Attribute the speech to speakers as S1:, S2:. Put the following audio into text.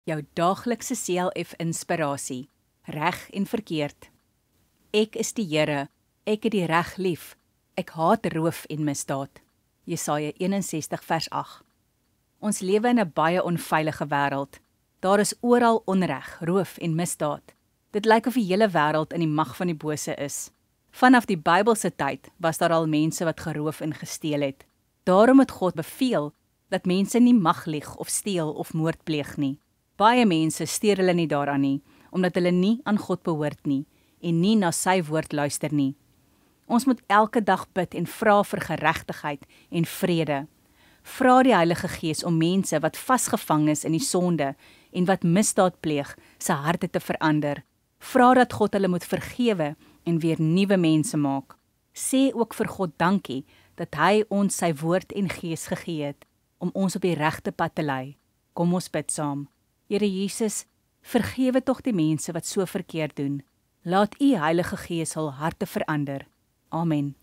S1: jou daaglikse CLF inspirasie, reg en verkeerd. Ek is die Here, ek het die reg lief, ek haat roof en misdaad. Jesaja 61 vers 8. Ons lewe in 'n baie onveilige wêreld. Daar is oral onreg, roof en misdaad. Dit lyk of die hele wêreld in die mag van die bose is. Vanaf die Bybelse tyd was daar al mense wat geroof en gesteel het. Daarom het God beveel dat mense nie mag lieg of steel of moord pleeg nie. Baie mense steur hulle nie daaraan nie, omdat hulle nie aan God behoort nie en nie na sy woord luister nie. Ons moet elke dag bid en vra vir geregtigheid en vrede. Vra die Heilige Gees om mense wat vasgevang is in die sonde en wat misdaad pleeg, se harte te verander. Vra dat God hulle moet vergewe en weer nuwe mense maak. Sê ook vir God dankie dat hy ons sy woord en gees gegee het om ons op die regte pad te lei. Kom ons bid saam. Here Jesus, vergewe tog die mense wat so verkeerd doen. Laat u Heilige Gees hul harte verander. Amen.